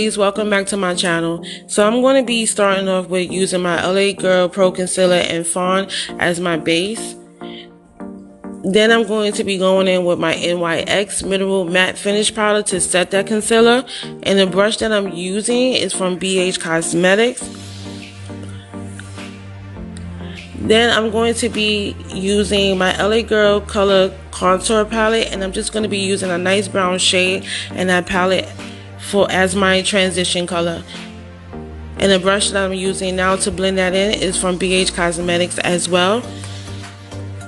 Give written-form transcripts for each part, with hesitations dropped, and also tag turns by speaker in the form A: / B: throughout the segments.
A: ladies, welcome back to my channel. So I'm going to be starting off with using my LA Girl Pro Concealer and Fawn as my base. Then I'm going to be going in with my NYX Mineral Matte Finish Powder to set that concealer. And the brush that I'm using is from BH Cosmetics. Then I'm going to be using my LA Girl Color Contour Palette, and I'm just going to be using a nice brown shade in that palette as my transition color. And the brush that I'm using now to blend that in is from BH Cosmetics as well.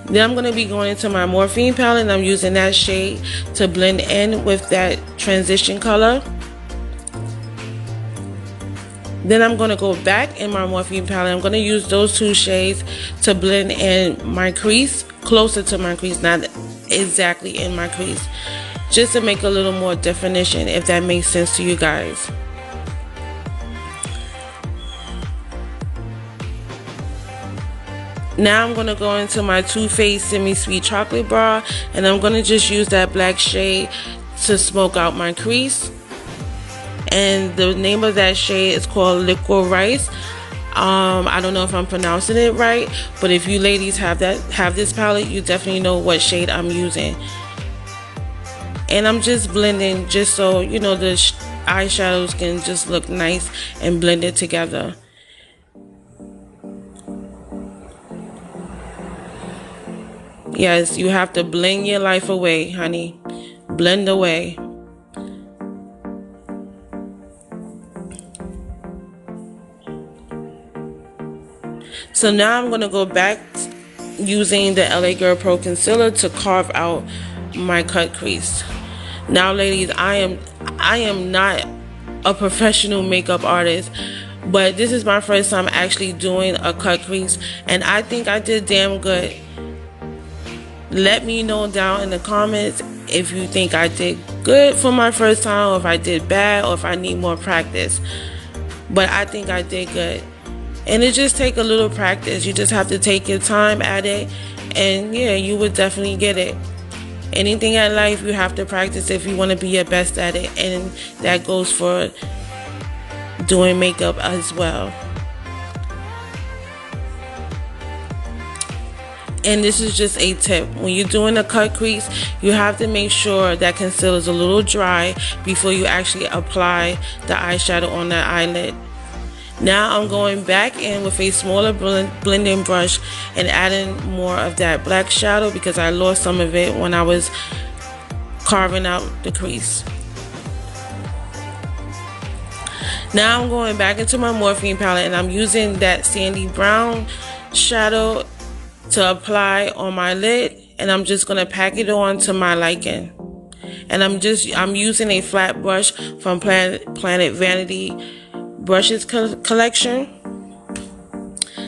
A: Then I'm going to be going into my Morphine palette, and I'm using that shade to blend in with that transition color. Then I'm going to go back in my Morphine palette. I'm going to use those two shades to blend in my crease, closer to my crease, not exactly in my crease, just to make a little more definition, if that makes sense to you guys. Now I'm going to go into my Too Faced Semi Sweet Chocolate Bar, and I'm going to just use that black shade to smoke out my crease. And the name of that shade is called Liquid Rice. I don't know if I'm pronouncing it right, but if you ladies have this palette, you definitely know what shade I'm using. And I'm just blending, just so you know the eyeshadows can just look nice and blended together. Yes, you have to blend your life away, honey. Blend away. So now I'm going to go back using the LA Girl Pro Concealer to carve out my cut crease. Now ladies, I am not a professional makeup artist, but this is my first time actually doing a cut crease, and I think I did damn good. Let me know down in the comments if you think I did good for my first time, or if I did bad, or if I need more practice. But I think I did good. And it just take a little practice. You just have to take your time at it, and yeah, you would definitely get it. Anything in life, you have to practice if you want to be your best at it, and that goes for doing makeup as well. And this is just a tip: when you're doing a cut crease, you have to make sure that concealer is a little dry before you actually apply the eyeshadow on that eyelid. Now I'm going back in with a smaller blending brush and adding more of that black shadow, because I lost some of it when I was carving out the crease. Now I'm going back into my Morphine palette, and I'm using that sandy brown shadow to apply on my lid, and I'm just going to pack it on to my liking. And I'm using a flat brush from Planet Vanity brushes collection.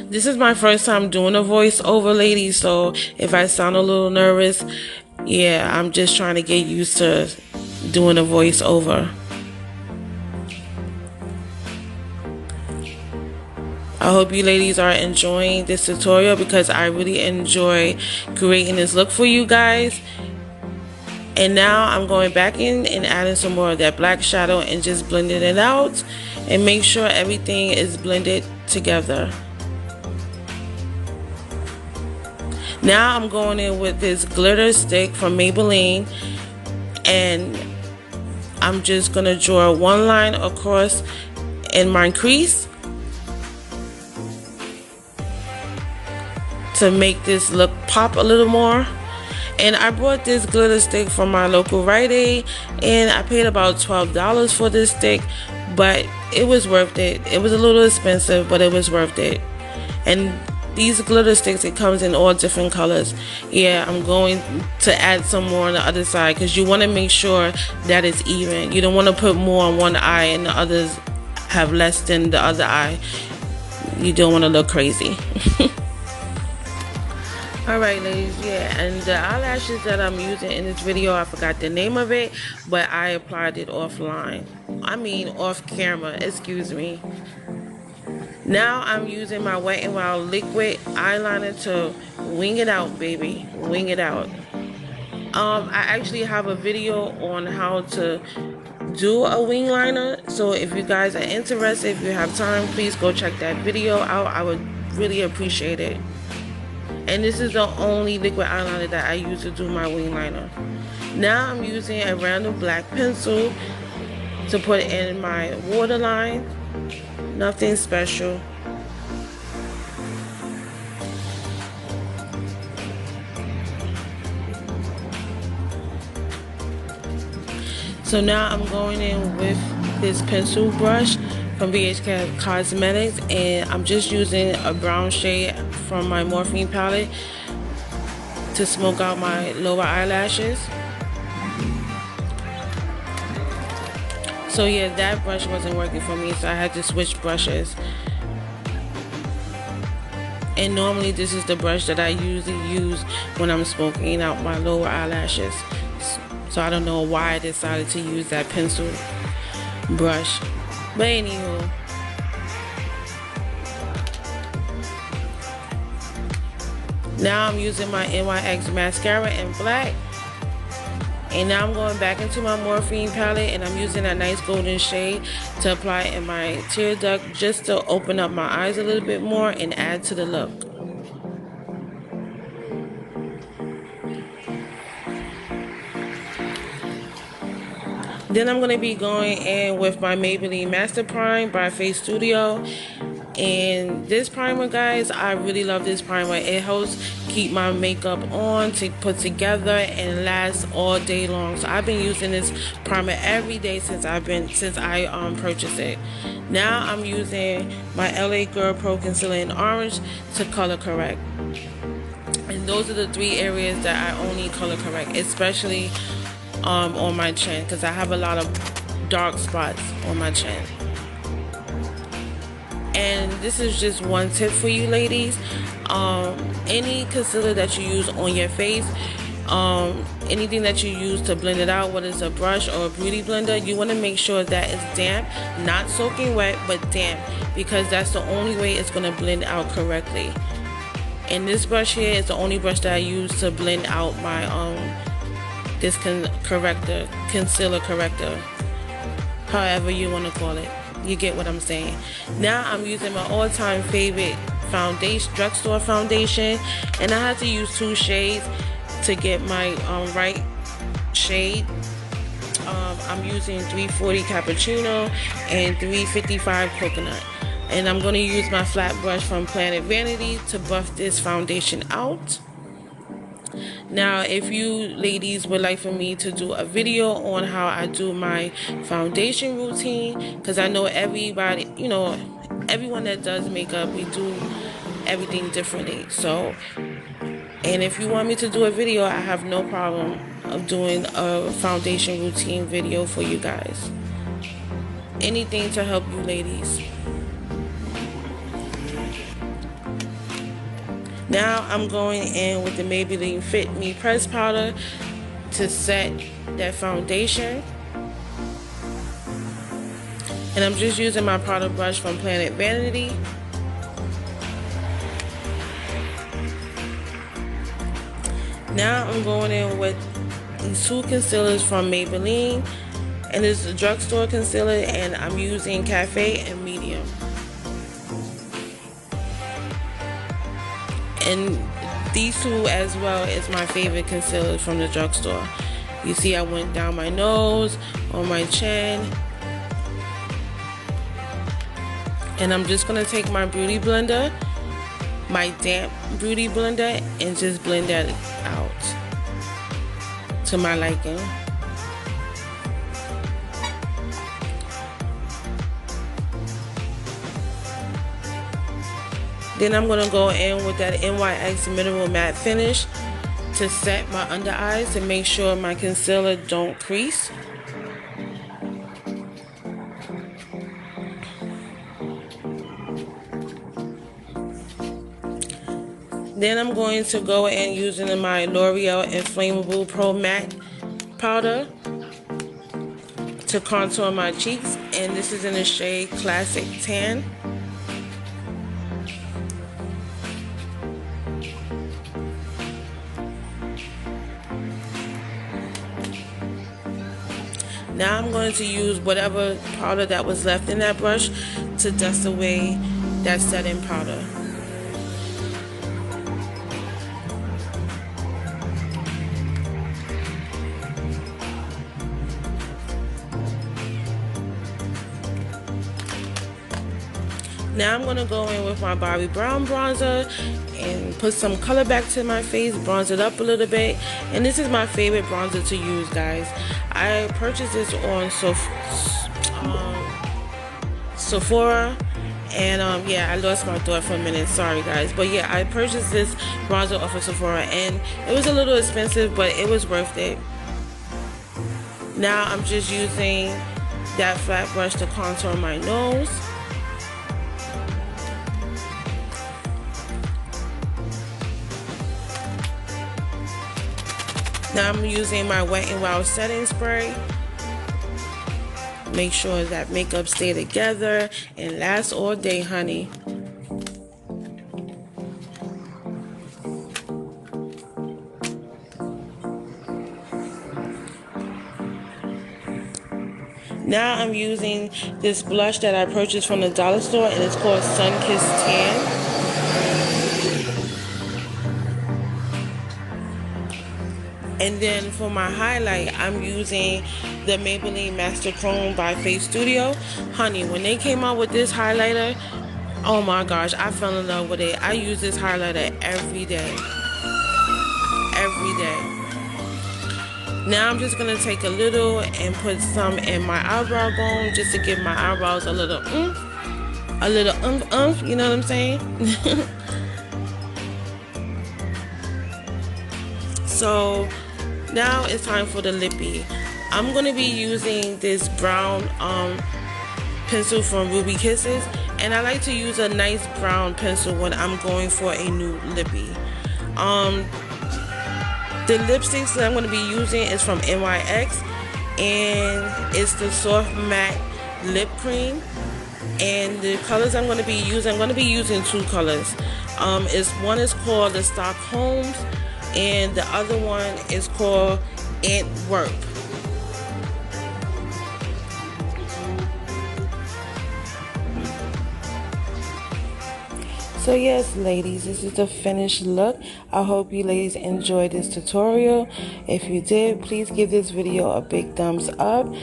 A: This is my first time doing a voiceover, ladies, so if I sound a little nervous, yeah, I'm just trying to get used to doing a voiceover. I hope you ladies are enjoying this tutorial, because I really enjoy creating this look for you guys. And now I'm going back in and adding some more of that black shadow and just blending it out, and make sure everything is blended together. Now I'm going in with this glitter stick from Maybelline, and I'm just going to draw one line across in my crease to make this look pop a little more. And I bought this glitter stick from my local Rite Aid, and I paid about $12 for this stick, but it was worth it. It was a little expensive, but it was worth it. And these glitter sticks, it comes in all different colors. Yeah, I'm going to add some more on the other side, because you want to make sure that it's even. You don't want to put more on one eye and the others have less than the other eye. You don't want to look crazy. Alright ladies, yeah, and the eyelashes that I'm using in this video, I forgot the name of it, but I applied it offline. I mean off camera, excuse me. Now I'm using my Wet n Wild liquid eyeliner to wing it out, baby. Wing it out. I actually have a video on how to do a wing liner. So if you guys are interested, if you have time, please go check that video out. I would really appreciate it. And this is the only liquid eyeliner that I use to do my wing liner. Now I'm using a random black pencil to put in my waterline. Nothing special. So now I'm going in with this pencil brush from BHK Cosmetics, and I'm just using a brown shade from my Morphine palette to smoke out my lower eyelashes. So yeah, that brush wasn't working for me, so I had to switch brushes. And normally this is the brush that I usually use when I'm smoking out my lower eyelashes. So I don't know why I decided to use that pencil brush. But anywho, now I'm using my NYX mascara in black. And now I'm going back into my Morphine palette, and I'm using that nice golden shade to apply in my tear duct, just to open up my eyes a little bit more and add to the look. Then I'm going to be going in with my Maybelline Master Prime by Face Studio. And this primer, guys, I really love this primer. It helps keep my makeup on to put together and last all day long. So I've been using this primer every day since I purchased it. Now I'm using my LA Girl Pro Concealer in Orange to color correct. And those are the three areas that I only color correct, especially on my chin, because I have a lot of dark spots on my chin. And this is just one tip for you ladies. Any concealer that you use on your face, anything that you use to blend it out, whether it's a brush or a beauty blender, you want to make sure that it's damp, not soaking wet, but damp, because that's the only way it's going to blend out correctly. And this brush here is the only brush that I use to blend out my this concealer corrector, however you want to call it. You get what I'm saying. Now I'm using my all-time favorite foundation, drugstore foundation, and I had to use two shades to get my right shade. I'm using 340 Cappuccino and 355 Coconut, and I'm going to use my flat brush from Planet Vanity to buff this foundation out. Now, if you ladies would like for me to do a video on how I do my foundation routine, because I know everybody, everyone that does makeup, we do everything differently. So, and if you want me to do a video, I have no problem of doing a foundation routine video for you guys. Anything to help you ladies. Now I'm going in with the Maybelline Fit Me Press Powder to set that foundation. And I'm just using my powder brush from Planet Vanity. Now I'm going in with these two concealers from Maybelline. And this is a drugstore concealer, and I'm using Cafe and Medium. And these two as well is my favorite concealer from the drugstore. You see I went down my nose, on my chin. And I'm just going to take my beauty blender, my damp beauty blender, and just blend that out to my liking. Then I'm going to go in with that NYX Mineral Matte Finish to set my under eyes to make sure my concealer don't crease. Then I'm going to go in using my L'Oreal Inflammable Pro Matte Powder to contour my cheeks. And this is in the shade Classic Tan. Now I'm going to use whatever powder that was left in that brush to dust away that setting powder. Now I'm going to go in with my Bobbi Brown bronzer and put some color back to my face, bronze it up a little bit. And this is my favorite bronzer to use, guys. I purchased this on Sephora. And yeah, I lost my thought for a minute, sorry guys. But yeah, I purchased this bronzer off of Sephora and it was a little expensive, but it was worth it. Now I'm just using that flat brush to contour my nose. Now I'm using my Wet n Wild setting spray. Make sure that makeup stay together and lasts all day, honey. Now I'm using this blush that I purchased from the dollar store and it's called Sun Kissed Tan. And then for my highlight, I'm using the Maybelline Master Chrome by Face Studio. Honey, when they came out with this highlighter, oh my gosh, I fell in love with it. I use this highlighter every day. Every day. Now I'm just going to take a little and put some in my eyebrow bone just to give my eyebrows a little oomph. A little oomph, you know what I'm saying? So now it's time for the lippy. I'm going to be using this brown pencil from Ruby Kisses. And I like to use a nice brown pencil when I'm going for a new lippy. The lipsticks that I'm going to be using is from NYX. And it's the Soft Matte Lip Cream. And the colors I'm going to be using two colors. One is called the Stockholm. And the other one is called Antwerp. So yes, ladies, this is the finished look. I hope you ladies enjoyed this tutorial. If you did, please give this video a big thumbs up.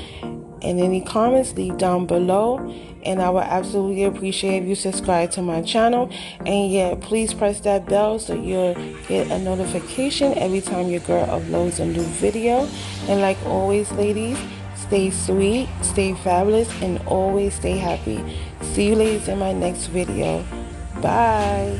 A: And any comments, leave down below. And I would absolutely appreciate if you subscribe to my channel. And yeah, please press that bell so you'll get a notification every time your girl uploads a new video. And like always, ladies, stay sweet, stay fabulous, and always stay happy. See you ladies in my next video. Bye.